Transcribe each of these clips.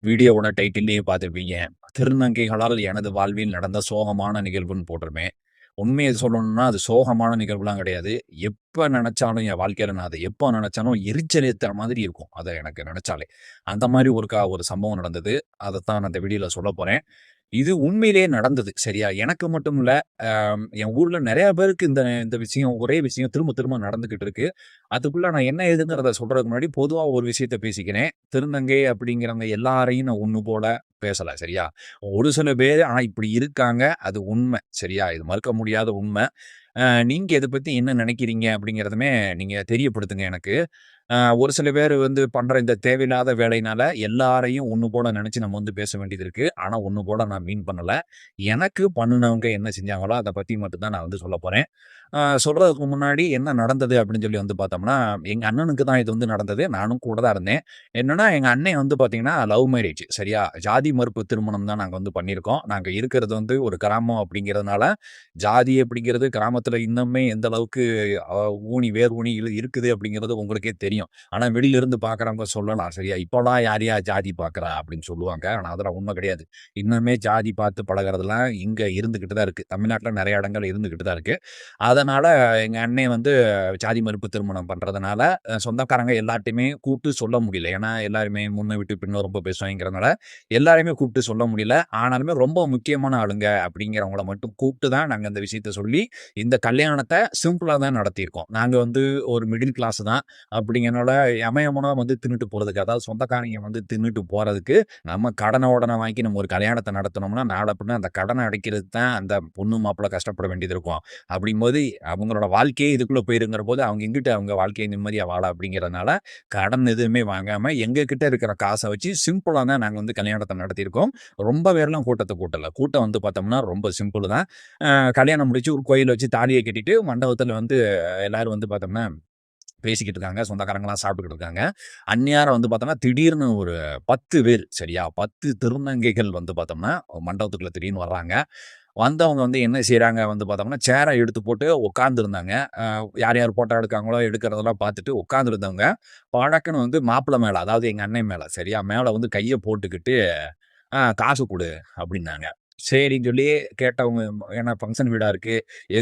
வீடியோவோட டைட்டில்லயே பார்த்துருப்பீங்க. திருநங்கைகளால் எனது வாழ்வில் நடந்த சோகமான நிகழ்வுன்னு போட்டிருப்பேன். உண்மைய சொல்லணும்னா, அது சோகமான நிகழ்வுலாம் கிடையாது. எப்ப நெனச்சாலும் என் வாழ்க்கையில நான் அத எப்ப நெனச்சாலும் எரிச்சல் ஏத்துற மாதிரி இருக்கும். அத எனக்கு நெனச்சாலே. அந்த மாரி ஒரு சம்பவம் நடந்தது. அதத்தான் நான் இந்த வீடியோல சொல்லப் போறேன். இது உண்மையிலேயே நடந்தது. சரியா? எனக்கு மட்டும் இல்ல. என் ஊர்ல நெறைய பேருக்கு இந்த இந்த விஷயம் ஒரே விஷயம் திரும்ப திரும்ப நடந்துகிட்டு இருக்கு. அதுக்குள்ள நான் என்ன ஏதுங்கிறத சொல்றதுக்கு முன்னாடி பொதுவா ஒரு விஷயத்த பேசிக்கிறேன். திருநங்கை அப்படிங்கிறவங்க எல்லாரையும் நான் ஒண்ணு போல பேசல. சரியா? ஒரு சில பேரு இப்படி இருக்காங்க. அது உண்ம. சரியா? இது மறுக்க முடியாத உண்ம. நீங்க இத பத்தி என்ன நெனைக்கிறீங்க? அப்படிங்கிறதுமே நீங்க தெரியப்படுத்துங்க எனக்கு. ஒரு சில பேர் பண்ற இந்த தேவையில்லாத வேலையினால எல்லாரையும் ஒண்ணு போல நெனச்சு நம்ம பேச வேண்டியது இருக்கு. ஆனா, ஒண்ணு போல நான் மீன் பண்ணல. எனக்கு பண்ணுனவங்க என்ன செஞ்சாங்களோ, அத பத்தி மட்டும் தான் நான் சொல்லப் போறேன். சொல்றதுக்கு முன்னாடி என்ன நடந்தது அப்படின்னு சொல்லி பார்த்தோம்னா, எங்க அண்ணனுக்கு தான் இது நடந்தது. நானும் கூட தான் இருந்தேன். என்னன்னா, எங்க அண்ணன் பார்த்தீங்கன்னா, லவ் மேரேஜ் சரியா? ஜாதி மறுப்பு திருமணம் தான் நாங்க பண்ணியிருக்கோம். நாங்க இருக்கிறது ஒரு கிராமம் அப்படிங்கிறதுனால, ஜாதி அப்படிங்கிறது கிராமத்துல இன்னுமே எந்த அளவுக்கு அ வேர் ஊனி இருக்குது அப்படிங்கிறது உங்களுக்கே தெரியும். ஆனா வெளியில இருந்து பார்க்குறவங்க சொல்லலாம். சரியா? இப்போலாம் யார் ஜாதி பார்க்குறா அப்படின்னு சொல்லுவாங்க. ஆனா அதெல்லாம் உண்மை கிடையாது. இன்னுமே ஜாதி பார்த்து பழகுறதெல்லாம் இங்க இருந்துகிட்டு தான் இருக்கு. தமிழ்நாட்டுல நெறைய இடங்கள் இருந்துகிட்டு தான் இருக்கு. அதனால எங்க அண்ணன் ஜாதி மறுப்பு திருமணம் பண்றதுனால, சொந்தக்காரங்க எல்லார்ட்டயுமே கூப்பிட்டு சொல்ல முடியல. ஏன்னா எல்லாருமே முன்ன விட்டு பின்ன ரொம்ப பேசுவாய்ங்கிறதுனால, எல்லாரையுமே கூப்பிட்டு சொல்ல முடியல. ஆனாலுமே ரொம்ப முக்கியமான ஆளுங்க அப்படிங்கிறவங்கள மட்டும் கூப்பிட்டு தான் நாங்க இந்த விஷயத்த சொல்லி, இந்த கல்யாணத்த சிம்பிளா தான் நடத்தியிருக்கோம். நாங்க ஒரு மிடில் கிளாஸ் தான். அப்படிங்கிறனால எமயமுனா தின்னுட்டு போறதுக்கு, அதாவது சொந்தக்காரங்க தின்னுட்டு போறதுக்கு, நம்ம கடன உடன வாங்கி நம்ம ஒரு கல்யாணத்த நடத்துனோம்னா, நாள பின்ன அந்த கடன அடைக்கிறதுக்கு தான் அந்த பொண்ணு மாப்பிள்ளை கஷ்டப்பட வேண்டியது இருக்கும். அப்படிங்கும்போது அவங்களோட வாழ்க்கையே இதுக்குள்ள போயிருங்கிறபோது, அவங்க எங்கிட்டு அவங்க வாழ்க்கைய நிம்மதியா வாழ அப்படிங்கிறதுனால, கடன் எதுவுமே வாங்காம எங்க கிட்ட இருக்கிற காச வச்சு சிம்பிளா தான் நாங்க கல்யாணத்த நடத்தியிருக்கோம். ரொம்ப பேர்லாம் கூட்டத்த கூட்டல. கூட்டம் பார்த்தோம்னா ரொம்ப சிம்பிள் தான். கல்யாணம் முடிச்சு ஒரு கோயில்ல வச்சு தாலிய கட்டிட்டு, மண்டபத்துல எல்லாரும் பார்த்தோம்னா பேசிக்கிட்டு இருக்காங்க. சொந்தக்காரங்கலாம் சாப்பிட்டுக்கிட்டு இருக்காங்க. அந்நியாரம் பார்த்தோம்னா, திடீர்னு ஒரு 10 பேர் சரியா? 10 திருநங்கைகள் பார்த்தோம்னா, மண்டபத்துக்குள்ள திடீர்னு வர்றாங்க. வந்தவங்க என்ன செய்றாங்க பார்த்தோம்னா, சேர எடுத்து போட்டு உட்கார்ந்திருந்தாங்க. அ யார் யார் ஃபோட்டோ எடுக்காங்களோ, எடுக்கிறதெல்லாம் பார்த்துட்டு உட்கார்ந்திருந்தவங்க, படக்குன்னு மாப்பிள மேல, அதாவது எங்க அண்ணன் மேல சரியா? மேல கைய போட்டுக்கிட்டு, காசு குடு" அப்படின்னாங்க. சரின்னு சொல்லி கேட்டவங்க, ஏன்னா ஃபங்ஷன் வீடா இருக்கு.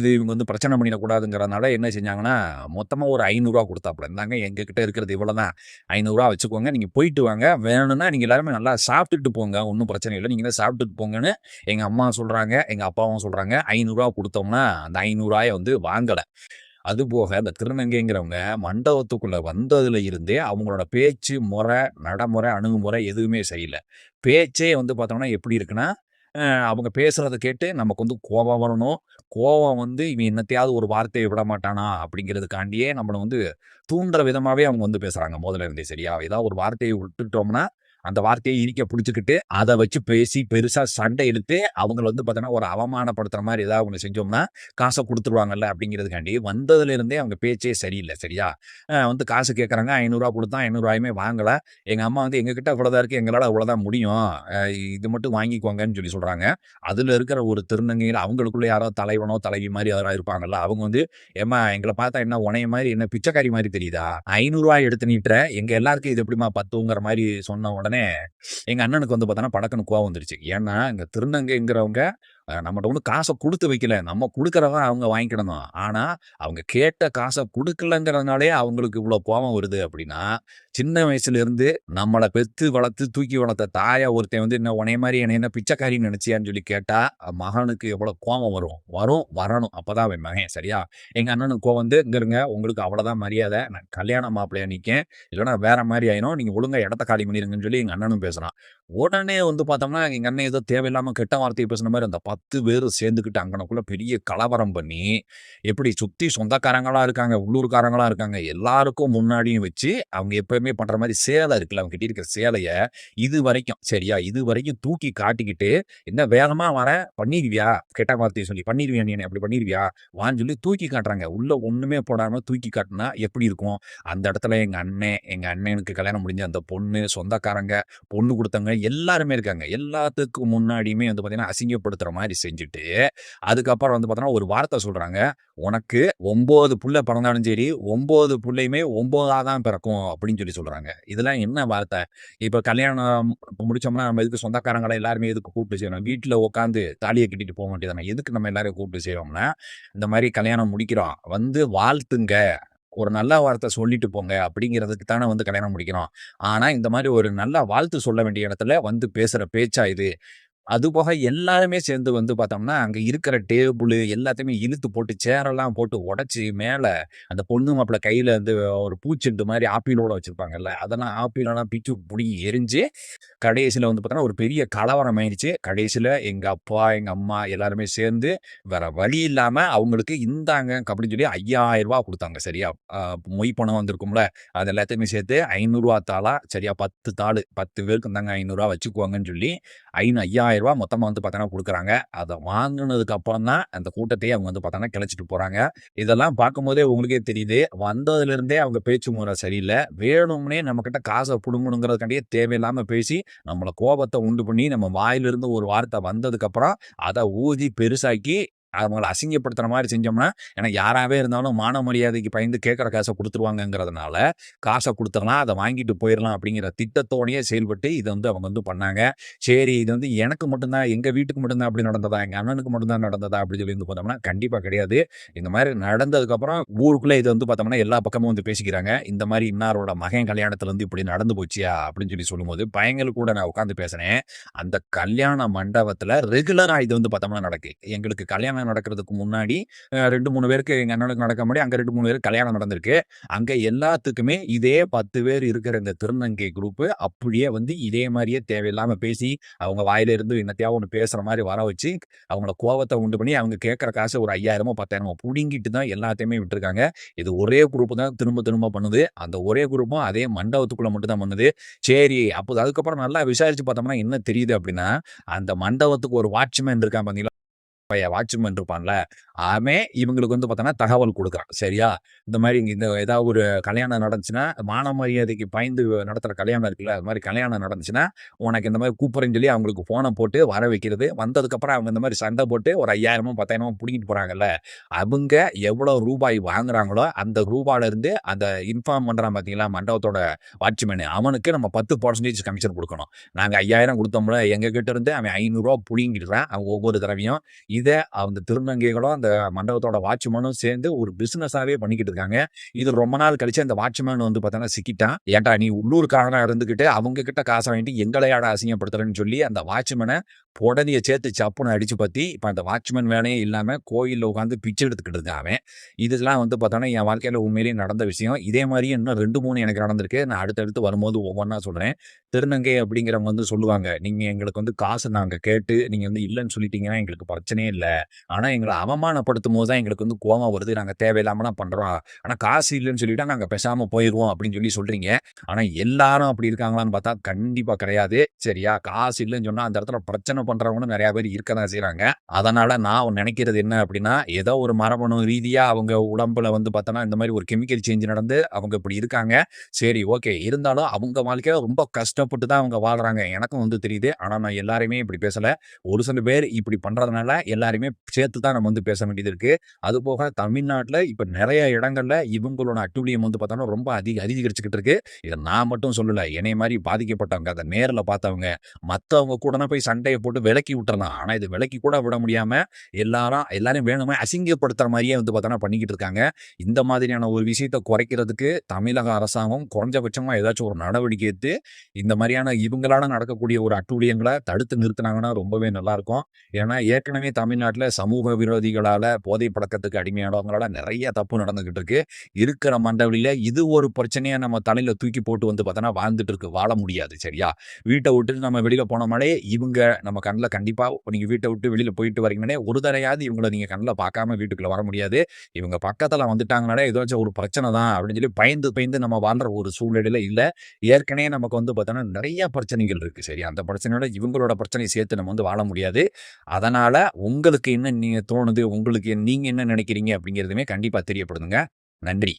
இவங்க பிரச்சனை பண்ணிறக்கூடாதுங்கிறதுனால என்ன செஞ்சாங்கன்னா, மொத்தமா ஒரு ரூ. 500 குடுத்தாப்புல. "இந்தாங்க எங்ககிட்ட இருக்கிறது இவ்வளதான். ரூ. 500 வச்சுக்கோங்க. நீங்க போயிட்டு வாங்க. வேணும்னா நீங்க எல்லாருமே நல்லா சாப்பிட்டுட்டு போங்க. ஒண்ணும் பிரச்சனை இல்ல. நீங்களே சாப்பிட்டுட்டு போங்கன்னு" எங்க அம்மா சொல்றாங்க. எங்க அப்பாவும் சொல்றாங்க. ரூ. 500 குடுத்தோம்னா, அந்த ரூ. 500 வாங்கல. அதுபோக அந்த திருநங்கைங்கிறவங்க மண்டபத்துக்குள்ள வந்ததுல இருந்தே அவங்களோட பேச்சு, நடைமுறை, அணுகுமுறை எதுவுமே சரியில்ல. பேச்சே பார்த்தோம்னா எப்படி இருக்குன்னா, அவங்க பேசுறத கேட்டு நமக்கு கோபம் வரணும். கோவம் இவன் என்னத்தையாவது ஒரு வார்த்தைய விட மாட்டானா? அப்படிங்கிறதுக்காண்டியே நம்மள தூண்டுற விதமாவே அவங்க பேசுறாங்க மொதல்ல இருந்தே சரியா? ஏதாவது ஒரு வார்த்தைய விட்டுட்டோம்னா, அந்த வார்த்தைய இறுக்கி புடிச்சுக்கிட்டு, அத வச்சு பேசி பெருசா சண்டை இழுத்து, அவங்கள பார்த்தோம்னா ஒரு அவமானப்படுத்துற மாரி ஏதாவது ஒண்ணு செஞ்சோம்னா, காச குடுத்துருவாங்கல்ல அப்படிங்கிறதுக்காண்டி, வந்ததுல இருந்தே அவங்க பேச்சே சரியில்ல. சரியா? காசு கேட்கறாங்க. ரூ. 500 குடுத்தான். ரூ. 500யுமே வாங்கல. எங்க அம்மா எங்ககிட்ட இவ்வளவுதான் இருக்கு. எங்களால இவ்வளவுதான் முடியும். அ இது மட்டும் வாங்கிக்கோங்கன்னு சொல்லி சொல்றாங்க. அதுல இருக்கிற ஒரு திருநங்கையில அவங்களுக்குள்ள யாரோ தலைவனோ, தலைவி மாரி யாராவது இருப்பாங்கல்ல. அவங்க "ஏம்மா எங்கள பார்த்தா என்ன உன்னைய மாரி என்ன பிச்சைக்காரி மாரி தெரியுதா? ரூ. 500 எடுத்து நீட்டுற. எங்க எல்லாருக்கும் இது எப்படிம்மா பத்துங்கிற" மாரி சொன்ன உடனே, எங்க அண்ணனுக்கு பார்த்தோன்னா படக்குன்னு கோவம் வந்துருச்சு. ஏன்னா, இந்த திருநங்கைங்கிறவங்க நம்மட்ட காச குடுத்து வைக்கல. நம்ம குடுக்கறத அவங்க வாங்கிக்கிடணும். ஆனா, அவங்க கேட்ட காச குடுக்கலங்கிறதுனாலயே அவங்களுக்கு இவ்ளோ கோவம் வருது அப்படின்னா, சின்ன வயசுல இருந்து நம்மள பெத்து வளர்த்து, தூக்கி வளர்த்த தாய ஒருத்தன் "என்ன உன்னைய மாரி என்னைய என்ன பிச்சைக்காரின்னு நெனச்சியான்னு" சொல்லி கேட்டா, மகனுக்கு எவ்வளோ கோவம் வரும். வரணும். அப்பதான் அவன் மகன். சரியா? எங்க அண்ணனுக்கு கோவம் "இங்க இருங்க. உங்களுக்கு அவ்வளோதான் மரியாதை. நான் கல்யாண மாப்பிள்ளையா நிக்கேன். இல்லன்னா வேற மாரி ஆயிரும். நீங்க ஒழுங்கா இடத்த காலி பண்ணிருங்கன்னு" சொல்லி எங்க அண்ணனும் பேசுறான். உடனே பார்த்தோம்னா, எங்க அண்ணன் ஏதோ தேவையில்லாம கெட்ட வார்த்தைய பேசுன மாரி அந்த 10 பேரும் சேர்ந்துக்கிட்டு அங்கனக்குள்ள பெரிய கலவரம் பண்ணி, எப்படி சுத்தி சொந்தக்காரங்களா இருக்காங்க, உள்ளூர்க்காரங்களா இருக்காங்க. எல்லாருக்கும் முன்னாடியும் வச்சு, அவங்க எப்பவுமே பண்ற மாரி சேலை இருக்குல்ல, அவங்க கட்டியிருக்கிற சேலைய இதுவரைக்கும் சரியா? இதுவரைக்கும் தூக்கி காட்டிக்கிட்டு, "என்ன வேகமா வரேன், பண்ணிருவியா?" கெட்ட வார்த்தைய சொல்லி, "பண்ணிருவியா நீ என்னைய அப்படி பண்ணிருவியா?" வான்னு சொல்லி தூக்கி காட்டுறாங்க. உள்ள ஒண்ணுமே போடாம தூக்கி காட்டுனா எப்படி இருக்கும்? அந்த இடத்துல எங்க அண்ணனுக்கு கல்யாணம் முடிஞ்ச அந்த பொண்ணு, சொந்தக்காரங்க, பொண்ணு குடுத்தவங்க எல்லாருமே இருக்காங்க. எல்லாத்துக்கும் முன்னாடியுமே வந்து பார்த்தீங்கன்னா, அசிங்கப்படுத்துற மாரி செஞ்சுட்டு, அதுக்கப்புறம் வந்து பார்த்தீங்கன்னா, ஒரு வார்த்தை சொல்றாங்க. "உனக்கு 9 புள்ள பிறந்தாலும் சரி, 9 புள்ளையுமே 9ஆ தான் பிறக்கும்." அப்படின்னு சொல்றாங்க. இதெல்லாம் என்ன வார்த்தை? இப்ப கல்யாணம் முடிச்சோம்னா, நம்ம எதுக்கு சொந்தக்காரங்கள எல்லாருமே எதுக்கு கூப்பிட்டு செய்யணும்? வீட்ல உட்காந்து தாலிய கட்டிட்டு போ வேண்டியது தானே. எதுக்கு நம்ம எல்லாரையும் கூப்பிட்டு செய்வோம்னா, இந்த மாரி கல்யாணம் முடிக்கிறோம். வந்து வாழ்த்துங்க. ஒரு நல்ல வார்த்தை சொல்லிட்டு போங்க அப்படிங்கிறதுக்கு தானே வந்து கல்யாணம் முடிக்கிறோம். ஆனா, இந்த மாரி ஒரு நல்ல வாழ்த்து சொல்ல வேண்டிய இடத்துல வந்து பேசுற பேச்சா இது? அதுபோக எல்லாருமே சேர்ந்து வந்து பார்த்தோம்னா, அங்க இருக்கிற டேபிளு எல்லாத்தையுமே இழுத்து போட்டு சேரெல்லாம் போட்டு உடைச்சு மேல அந்த பொண்ணு மாப்பிள்ளை கையில வந்து ஒரு பூச்செண்டு மாரி ஆப்பிளோட வச்சிருப்பாங்கல்ல, அதெல்லாம் ஆப்பிளெல்லாம் பிச்சு புடுங்கி எரிஞ்சு கடைசில வந்து பார்த்தோன்னா, ஒரு பெரிய கலவரம் ஆயிருச்சு. கடைசில எங்க அப்பா, எங்க அம்மா எல்லாருமே சேர்ந்து, வேற வழி இல்லாம அவங்களுக்கு இந்தாங்க அப்படின்னு சொல்லி ரூ. 5000 குடுத்தாங்க. சரியா? மொய் பணம் வந்திருக்கும்ல, அது எல்லாத்தையுமே சேர்த்து ரூ. 500 தாளா சரியா 10 தாளு 10 பேருக்கு இந்தாங்க ரூ. 500 வச்சுக்கோங்கன்னு சொல்லி, ரூ. 5000 மொத்தமா வந்து பார்த்தோன்னா குடுக்குறாங்க. அத வாங்குனதுக்கு அப்புறம் தான் அந்த கூட்டத்தையே அவங்க வந்து பார்த்தோன்னா கிளச்சிட்டு போறாங்க. இதெல்லாம் பார்க்கும்போதே உங்களுக்கே தெரியுது. வந்ததிலிருந்தே அவங்க பேச்சு முறை சரியில்ல. வேணும்னே நம்மகிட்ட காச புடுங்கணுங்கிறதுக்காண்டியே தேவையில்லாம பேசி நம்மள கோபத்த உண்டு பண்ணி, நம்ம வாயிலிருந்து ஒரு வார்த்தை வந்ததுக்கப்புறம், அத ஊதி பெருசாக்கி, அவங்கள அசிங்கப்படுத்துற மாரி செஞ்சோம்னா, ஏன்னா யாராவே இருந்தாலும் மான மரியாதைக்கு பயந்து கேட்கிற காச குடுத்துருவாங்கங்கிறதுனால, காச குடுத்துறலாம், அத வாங்கிட்டு போயிரலாம் அப்படிங்கிற திட்டத்தோடயே செயல்பட்டு, இத வந்து அவங்க வந்து பண்ணாங்க. சரி, இது வந்து எனக்கு மட்டும் தான், எங்க வீட்டுக்கு மட்டும் தான் அப்படி நடந்ததா? எங்க அண்ணனுக்கு மட்டும் தான் நடந்ததா? அப்படின்னு சொல்லி வந்து பார்த்தோம்னா, கண்டிப்பா கிடையாது. இந்த மாரி நடந்ததுக்கப்புறம், ஊருக்குள்ள இத வந்து பார்த்தோம்னா, எல்லா பக்கமும் வந்து பேசிக்கிறாங்க. இந்த மாரி இன்னாரோட மகன் கல்யாணத்துல வந்து இப்படி நடந்து போச்சுயா, அப்படின்னு சொல்லும்போது, பையங்கள் கூட நான் உட்கார்ந்து பேசினேன். அந்த கல்யாண மண்டபத்துல ரெகுலரா இது வந்து பார்த்தோம்னா நடக்கு. எங்களுக்கு கல்யாணம் நடக்கிறதுக்கு முன்னாடி 2, 3 பேருக்கு எங்க அண்ணனுக்கு நடக்க முன்னாடி அங்க 2, 3 பேருக்கு கல்யாணம் நடந்திருக்கு. அங்க எல்லாத்துக்குமே இதே 10 பேர் இருக்கிற இந்த திருநங்கை குரூப் அப்படியே வந்து இதே மாரியே தேவையில்லாம பேசி, அவங்க வாயில இருந்து என்னத்தையாவது ஒண்ணு பேசுற மாரி வர வச்சு, அவங்கள கோவத்த உண்டு பண்ணி, அவங்க கேட்கிற காசு ஒரு 5000மோ, 10,000மோ புடுங்கிட்டு தான் எல்லாத்தையுமே விட்டுருக்காங்க. இது ஒரே குரூப் தான் திரும்ப திரும்ப பண்ணுது. அந்த ஒரே குரூப்பும் அதே மண்டபத்துக்குள்ள மட்டும் தான் பண்ணுது. சரி, அப்போ அதுக்கப்புறம் நல்லா விசாரிச்சு பார்த்தோம்னா என்ன தெரியுது அப்படின்னா, அந்த மண்டபத்துக்கு ஒரு வாட்ச்மேன் இருக்கான் பார்த்தீங்களா? வாட்ச்மேன் இருப்பான்ல, அவன் இவங்களுக்கு வந்து பார்த்தோன்னா தகவல் குடுக்குறான். சரியா? இந்த மாரி இந்த ஏதாவது ஒரு கல்யாணம் நடந்துச்சுன்னா, மான மரியாதைக்கு பயந்து நடத்துற கல்யாணம் இருக்குல்ல, அது மாரி கல்யாணம் நடந்துச்சுன்னா, உனக்கு இந்த மாரி கூப்பிடுறேன்னு சொல்லி அவங்களுக்கு ஃபோன போட்டு வர வைக்கிறது. வந்ததுக்கப்புறம் அவங்க இந்த மாரி சண்டை போட்டு ஒரு 5000மோ, 10,000மோ புடுங்கிட்டு போறாங்கல்ல, அவங்க எவ்வளோ ரூபாய் வாங்குறாங்களோ, அந்த ரூபாலருந்து அந்த இன்ஃபார்ம் பண்றான் பார்த்தீங்களா, மண்டபத்தோட வாட்ச்மேனு, அவனுக்கு நம்ம 10% கமிஷன் குடுக்கணும். நாங்க 5000 குடுத்தோம்ல, எங்க கிட்ட இருந்து அவன் ரூ. 500 புடுங்கிடுறான். அவன் ஒவ்வொரு தடவையும். இத அந்த திருநங்கைகளும், அந்த மண்டபத்தோட வாட்ச்மேனும் சேர்ந்து ஒரு பிசினஸாவே பண்ணிக்கிட்டு இருக்காங்க. இது ரொம்ப நாள் கழிச்சு அந்த வாட்ச்மேன் வந்து பார்த்தோன்னா சிக்கிட்டான். "ஏன்டா நீ உள்ளூர்க்காரனா இருந்துகிட்டு, அவங்க கிட்ட காச வாங்கிட்டு எங்களையாடா அசிங்கப்படுத்துறன்னு" சொல்லி அந்த வாட்ச்மேன பொடனிய சேர்த்து சப்புன்னு அடிச்சு பத்தி, இப்ப அந்த வாட்ச்மேன் வேலையே இல்லாம கோயில்ல உட்கார்ந்து பிச்சை எடுத்துக்கிட்டு இருக்கான் அவன். இதெல்லாம் வந்து பார்த்தோன்னா, என் வாழ்க்கையில உண்மையிலேயே நடந்த விஷயம். இதே மாரி இன்னும் 2, 3 எனக்கு நடந்திருக்கு. நான் அடுத்தடுத்து வரும்போது ஒவ்வொன்னா சொல்றேன். திருநங்கை அப்படிங்கிறவங்க வந்து சொல்லுவாங்க, "நீங்க எங்களுக்கு வந்து காசு நாங்க கேட்டு, நீங்க வந்து இல்லன்னு சொல்லிட்டீங்கன்னா எங்களுக்கு பிரச்சனையே இல்ல. ஆனா எங்கள அவமானப்படுத்தும்போது தான் எங்களுக்கு வந்து கோவம் வருது. நாங்க தேவையில்லாமலாம் பண்றோம். ஆனா காசு இல்லன்னு சொல்லிட்டா நாங்க பேசாம போயிருவோம்" அப்படின்னு சொல்றீங்க. ஆனா எல்லாரும் அப்படி இருக்காங்களான்னு பார்த்தா கண்டிப்பா கிடையாது. சரியா? காசு இல்லன்னு சொன்னா அந்த இடத்துல பிரச்சனை பண்றவங்களும் நெறைய பேர் இருக்க தான் செய்றாங்க. அதனால நான் நினைக்கிறது என்ன அப்படின்னா, ஏதோ ஒரு மரபணு ரீதியா அவங்க உடம்புல வந்து பார்த்தோன்னா, இந்த மாரி ஒரு கெமிக்கல் சேஞ்ச் நடந்து அவங்க இப்படி இருக்காங்க. சரி, ஓகே. இருந்தாலும் அவங்க வாழ்க்கையில ரொம்ப கஷ்டப்பட்டு தான் அவங்க வாழ்றாங்க. எனக்கும் வந்து தெரியுது. ஆனா நான் எல்லாரையுமே இப்படி பேசல. ஒரு சில பேர் இப்படி பண்றதுனால எல்லாரையுமே சேர்த்து தான் நம்ம வந்து பேச வேண்டியது இருக்கு. அதுபோக தமிழ்நாட்டுல இப்ப நெறைய இடங்கள்ல இவங்களோட அட்டூழியம் வந்து பார்த்தோம்னா, ரொம்ப அதிகரிச்சுக்கிட்டு இருக்கு. இத நான் மட்டும் சொல்லல. என்னைய மாரி பாதிக்கப்பட்டவங்க, அத நேர்ல பார்த்தவங்க, மத்தவங்க கூடனா போய் சண்டைய போட்டு விலக்கி விட்டுறலாம். ஆனா இது விலக்கி கூட விட முடியாம, எல்லாரையும் வேணும்னே அசிங்கப்படுத்துற மாரியே வந்து பார்த்தோம்னா பண்ணிக்கிட்டு இருக்காங்க. இந்த மாதிரியான ஒரு விஷயத்த குறைக்கிறதுக்கு தமிழக அரசாங்கம் குறைஞ்சபட்சமா ஏதாச்சும் ஒரு நடவடிக்கை எடுத்து, இந்த மாரியான இவங்களால நடக்கக்கூடிய ஒரு அட்டூழியங்கள தடுத்து நிறுத்துனாங்கன்னா ரொம்பவே நல்லாருக்கும். ஏன்னா, ஏற்கனவே தமிழ்நாட்டுல சமூக விரோதிகளால, போதை பழக்கத்துக்கு அடிமையானவங்களால நெறைய தப்பு நடந்துகிட்டு இருக்கு. இருக்கிற மண்டவெளியில இது ஒரு பிரச்சனையா நம்ம தலையில தூக்கி போட்டு வந்து பார்த்தோன்னா வாழ்ந்துட்டு இருக்கு. வாழ முடியாது. சரியா? வீட்ட விட்டுட்டு நம்ம வெளியில போனோம்னாலே, இவங்க நம்ம கண்ல கண்டிப்பா நீங்க வீட்ட விட்டு வெளியில போயிட்டு வரீங்கனாலே, ஒரு தடவையாவது இவங்கள நீங்க கண்ல பார்க்காம வீட்டுக்குள்ள வர முடியாது. இவங்க பக்கத்துல வந்துட்டாங்கனாலே, ஏதாச்சும் ஒரு பிரச்சனை தான் அப்படின்னு சொல்லி பயந்து, பயந்து நம்ம வாழ்ற ஒரு சூழ்நிலையில இல்ல. ஏற்கனவே நமக்கு வந்து பார்த்தோன்னா, நெறைய பிரச்சனைகள் இருக்கு. சரியா? அந்த பிரச்சனையோட இவங்களோட பிரச்சனைய சேர்த்து நம்ம வந்து வாழ முடியாது. அதனால உங்களுக்கு என்ன தோணுது? உங்களுக்கு நீங்க என்ன நினைக்கிறீங்க? அப்படிங்கிறதுமே கண்டிப்பா தெரியப்படுத்துங்க. நன்றி.